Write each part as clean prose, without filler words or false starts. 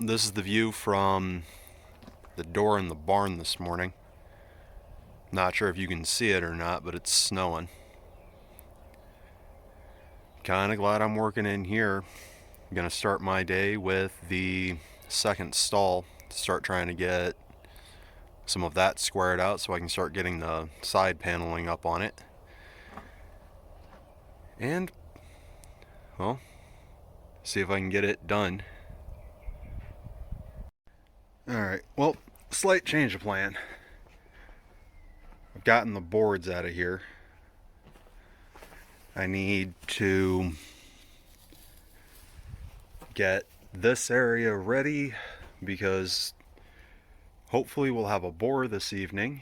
this is the view from the door in the barn this morning. Not sure if you can see it or not, but it's snowing. Kinda glad I'm working in here. I'm gonna start my day with the second stall. Start trying to get some of that squared out so I can start getting the side paneling up on it. And, well, see if I can get it done. Alright, well, slight change of plan. I've gotten the boards out of here. I need to get this area ready because hopefully we'll have a boar this evening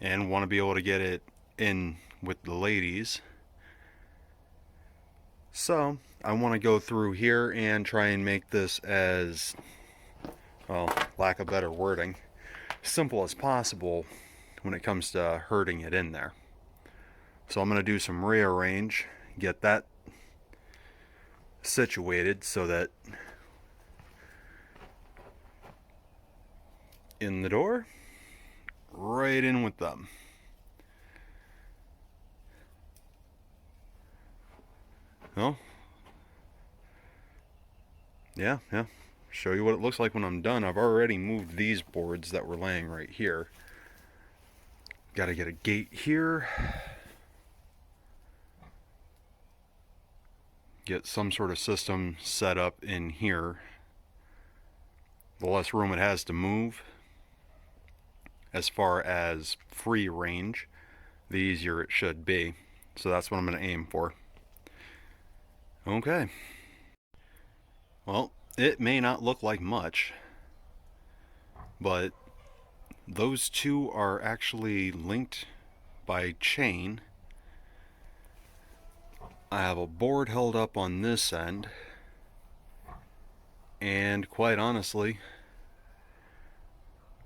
and want to be able to get it in with the ladies. So I want to go through here and try and make this as, well, lack of better wording, simple as possible when it comes to herding it in there. So I'm going to do some rearrange, get that situated so that in the door, right in with them. Well, yeah. Show you what it looks like when I'm done. I've already moved these boards that were laying right here. Got to get a gate here. Get some sort of system set up in here. The less room it has to move as far as free range, the easier it should be. So that's what I'm going to aim for. Okay. Well, it may not look like much, but those two are actually linked by chain. I have a board held up on this end, and quite honestly,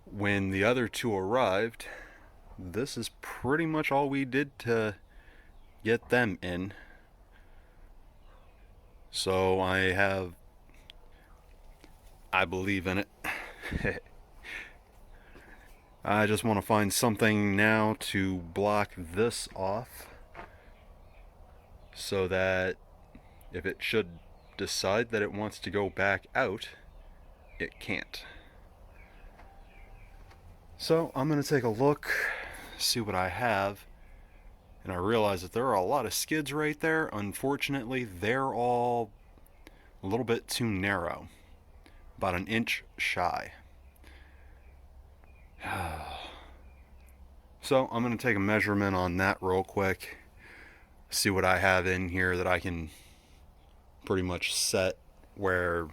when the other two arrived, this is pretty much all we did to get them in. So I believe in it. I just want to find something now to block this off so that if it should decide that it wants to go back out, it can't. So I'm going to take a look, see what I have, and I realize that there are a lot of skids right there. Unfortunately, they're all a little bit too narrow, about an inch shy. So I'm going to take a measurement on that real quick, see what I have in here that I can pretty much set where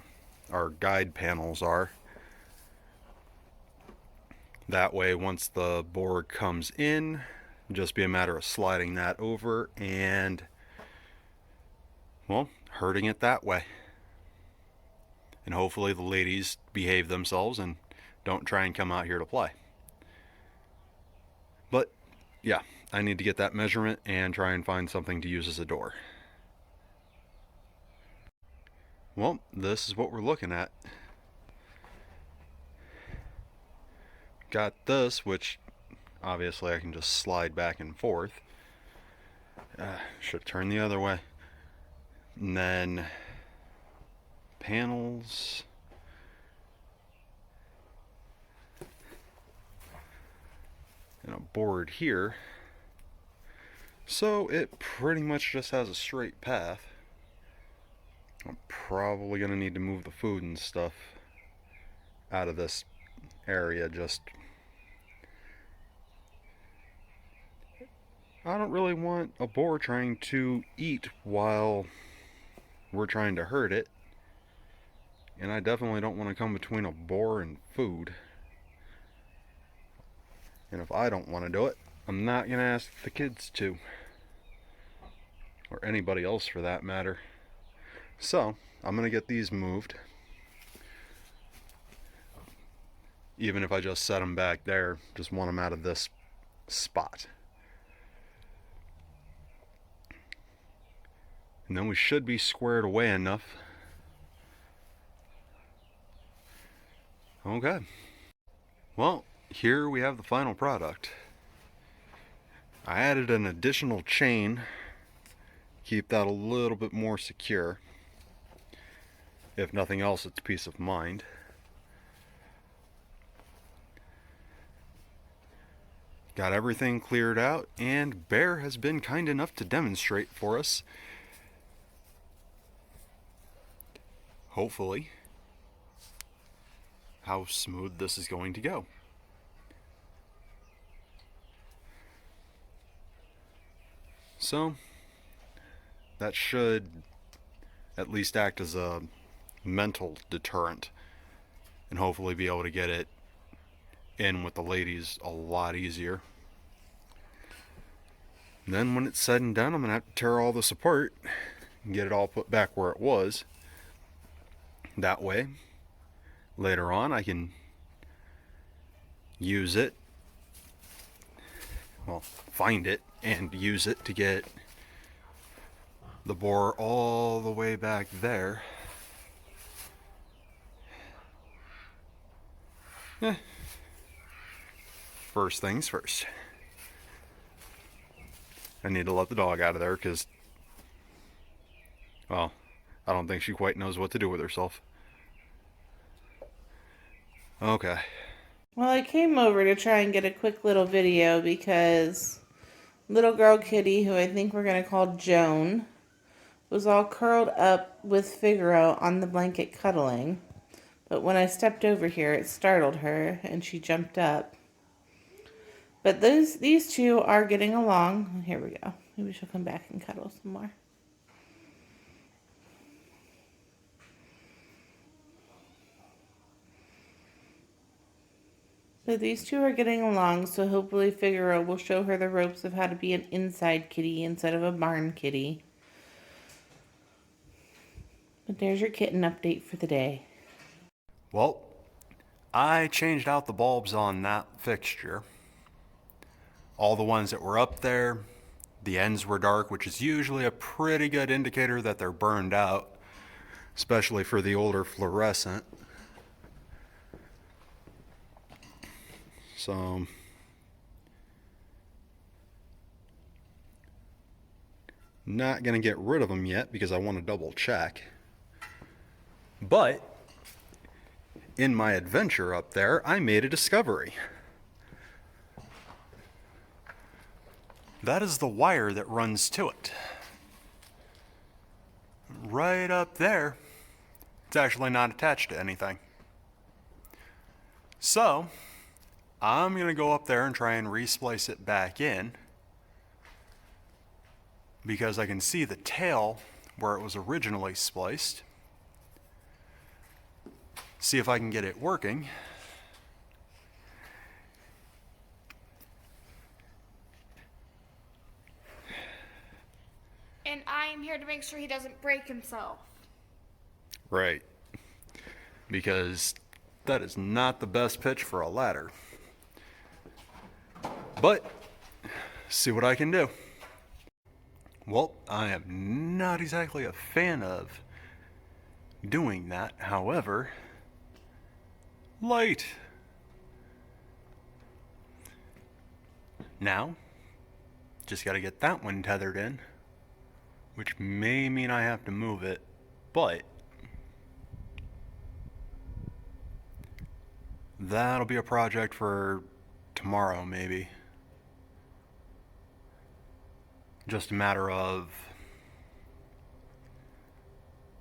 our guide panels are. That way, once the board comes in, just be a matter of sliding that over and, well, herding it that way. And hopefully the ladies behave themselves and don't try and come out here to play. But yeah, I need to get that measurement and try and find something to use as a door. Well, this is what we're looking at. Got this, which obviously I can just slide back and forth. Should turn the other way. And then panels. And a board here. So it pretty much just has a straight path. I'm probably going to need to move the food and stuff out of this area. Just, I don't really want a boar trying to eat while we're trying to herd it. And I definitely don't want to come between a boar and food. And if I don't want to do it, I'm not going to ask the kids to. Or anybody else for that matter. So, I'm going to get these moved. Even if I just set them back there, just want them out of this spot. And then we should be squared away enough Okay. Well, here we have the final product. I added an additional chain, keep that a little bit more secure. If nothing else, it's peace of mind. Got everything cleared out, and Bear has been kind enough to demonstrate for us, hopefully, how smooth this is going to go. So, that should at least act as a mental deterrent, and hopefully be able to get it in with the ladies a lot easier. And then when it's said and done, I'm going to have to tear all this apart and get it all put back where it was. That way, later on, I can use it, well, find it and use it to get the boar all the way back there. First things first. I need to let the dog out of there because, well, I don't think she quite knows what to do with herself. Okay. Well, I came over to try and get a quick little video because little girl Kitty, who I think we're going to call Joan, was all curled up with Figaro on the blanket cuddling. But when I stepped over here, it startled her and she jumped up. But these two are getting along. Here we go. Maybe she'll come back and cuddle some more. So these two are getting along, so hopefully Figaro will show her the ropes of how to be an inside kitty instead of a barn kitty. But there's your kitten update for the day. Well, I changed out the bulbs on that fixture. All the ones that were up there, the ends were dark, which is usually a pretty good indicator that they're burned out, especially for the older fluorescent. So, not going to get rid of them yet because I want to double check. But, in my adventure up there, I made a discovery. That is the wire that runs to it. Right up there. It's actually not attached to anything. So, I'm going to go up there and try and resplice it back in, because I can see the tail where it was originally spliced. See if I can get it working. And I am here to make sure he doesn't break himself. Right. Because that is not the best pitch for a ladder. But, see what I can do. Well, I am not exactly a fan of doing that. However, light. Now, just got to get that one tethered in, which may mean I have to move it, but that'll be a project for tomorrow, maybe. Just a matter of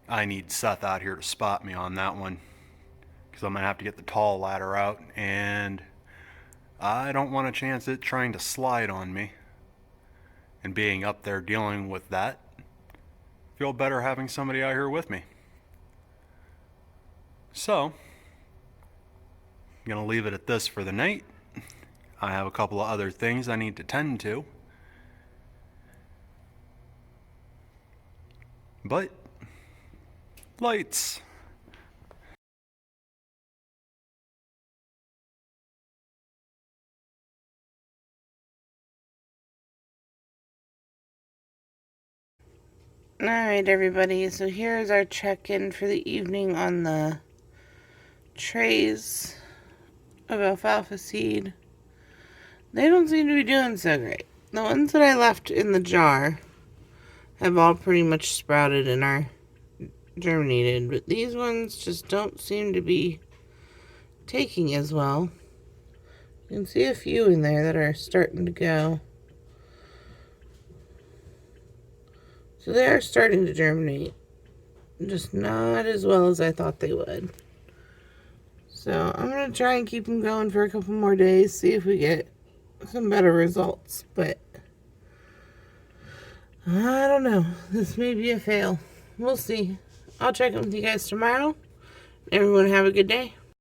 I need Seth out here to spot me on that one, because I'm going to have to get the tall ladder out, and I don't want to chance it trying to slide on me and being up there dealing with that. Feel better having somebody out here with me. So, I'm going to leave it at this for the night. I have a couple of other things I need to tend to. But, lights. Alright, everybody, so here's our check-in for the evening on the trays. of alfalfa seed, they don't seem to be doing so great. The ones that I left in the jar have all pretty much sprouted and are germinated, but these ones just don't seem to be taking as well. You can see a few in there that are starting to go. So they are starting to germinate, just not as well as I thought they would. So I'm going to try and keep them going for a couple more days, see if we get some better results, but I don't know. This may be a fail. We'll see. I'll check in with you guys tomorrow. Everyone have a good day.